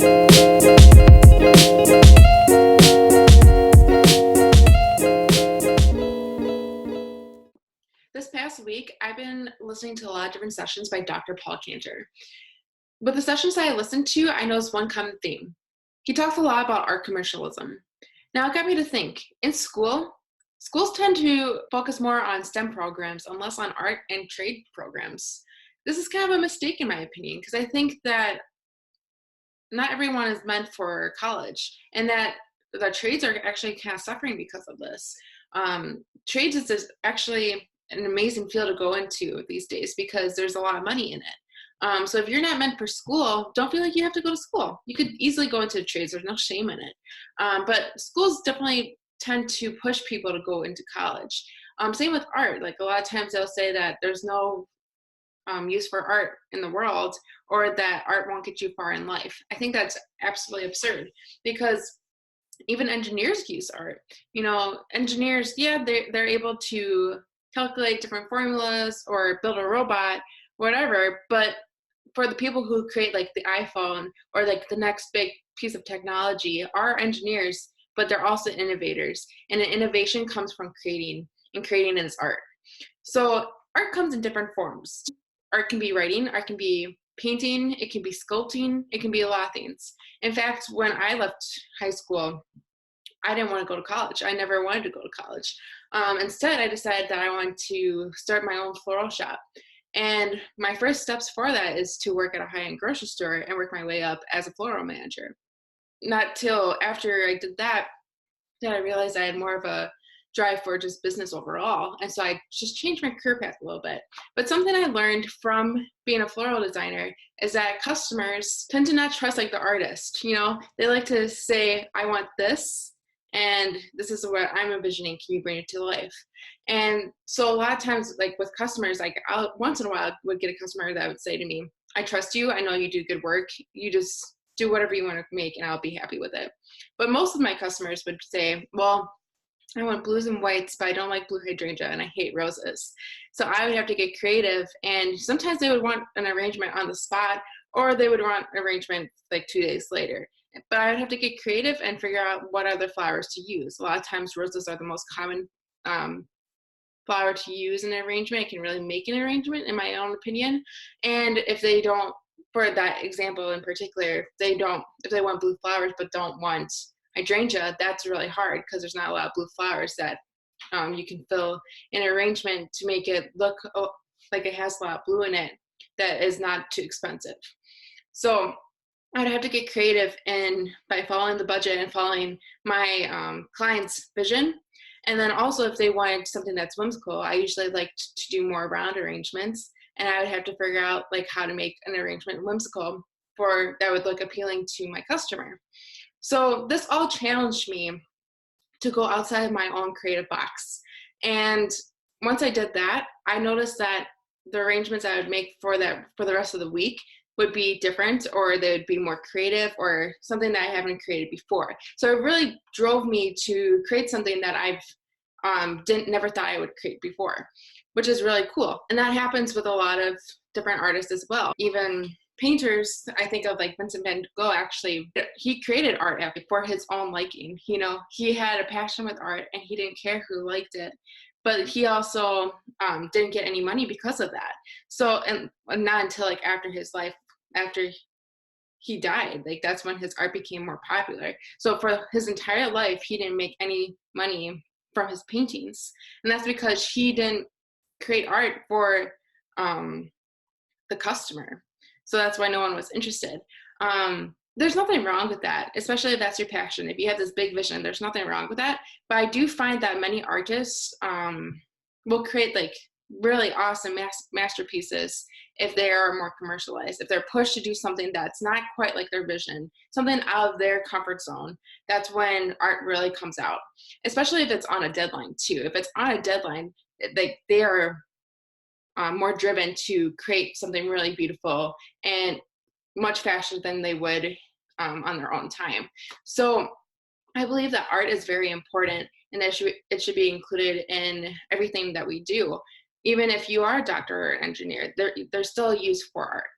This past week, I've been listening to a lot of different sessions by Dr. Paul Cantor. With the sessions that I listened to, I noticed one common theme. He talks a lot about art commercialism. Now, it got me to think, in schools tend to focus more on STEM programs and less on art and trade programs. This is kind of a mistake in my opinion, because I think that not everyone is meant for college, and that the trades are actually kind of suffering because of this. Trades is actually an amazing field to go into these days because there's a lot of money in it. So if you're not meant for school, don't feel like you have to go to school. You could easily go into trades. There's no shame in it. But schools definitely tend to push people to go into college. Same with art. Like a lot of times they'll say that there's no use for art in the world, or that art won't get you far in life. I think that's absolutely absurd, because even engineers use art. Engineers, yeah, they're able to calculate different formulas or build a robot, whatever, but for the people who create like the iPhone or like the next big piece of technology are engineers, but they're also innovators. And an innovation comes from creating, and creating is art. So art comes in different forms. Art can be writing, art can be painting, it can be sculpting, it can be a lot of things. In fact, when I left high school, I didn't want to go to college. I never wanted to go to college. Instead, I decided that I wanted to start my own floral shop. And my first steps for that is to work at a high-end grocery store and work my way up as a floral manager. Not till after I did that I realized I had more of a drive for just business overall. And so I just changed my career path a little bit. But something I learned from being a floral designer is that customers tend to not trust like the artist. They like to say, I want this, and this is what I'm envisioning. Can you bring it to life? And so a lot of times, like with customers, like once in a while I would get a customer that would say to me, I trust you. I know you do good work. You just do whatever you want to make and I'll be happy with it. But most of my customers would say, well, I want blues and whites, but I don't like blue hydrangea and I hate roses. So I would have to get creative, and sometimes they would want an arrangement on the spot, or they would want an arrangement like 2 days later. But I would have to get creative and figure out what other flowers to use. A lot of times roses are the most common flower to use in an arrangement. It can really make an arrangement, in my own opinion. And if they don't, for that example in particular, if they want blue flowers but don't want hydrangea, that's really hard because there's not a lot of blue flowers that you can fill an arrangement to make it look like it has a lot of blue in it that is not too expensive. So I'd have to get creative by following the budget and following my client's vision. And then also if they wanted something that's whimsical, I usually like to do more round arrangements, and I would have to figure out like how to make an arrangement whimsical that would look appealing to my customer. So this all challenged me to go outside of my own creative box. And once I did that, I noticed that the arrangements I would make for the rest of the week would be different, or they would be more creative, or something that I haven't created before. So it really drove me to create something that I've never thought I would create before, which is really cool. And that happens with a lot of different artists as well. Even painters, I think of like Vincent van Gogh. Actually, he created art for his own liking. He had a passion with art and he didn't care who liked it, but he also didn't get any money because of that. So, and not until like after he died, like that's when his art became more popular. So for his entire life, he didn't make any money from his paintings, and that's because he didn't create art for the customer. So that's why no one was interested. There's nothing wrong with that, especially if that's your passion. If you have this big vision, there's nothing wrong with that. But I do find that many artists will create like really awesome masterpieces if they are more commercialized, if they're pushed to do something that's not quite like their vision, something out of their comfort zone. That's when art really comes out, especially if it's on a deadline too. If it's on a deadline, they are more driven to create something really beautiful and much faster than they would on their own time. So I believe that art is very important, and it should be included in everything that we do. Even if you are a doctor or an engineer, there's still a use for art.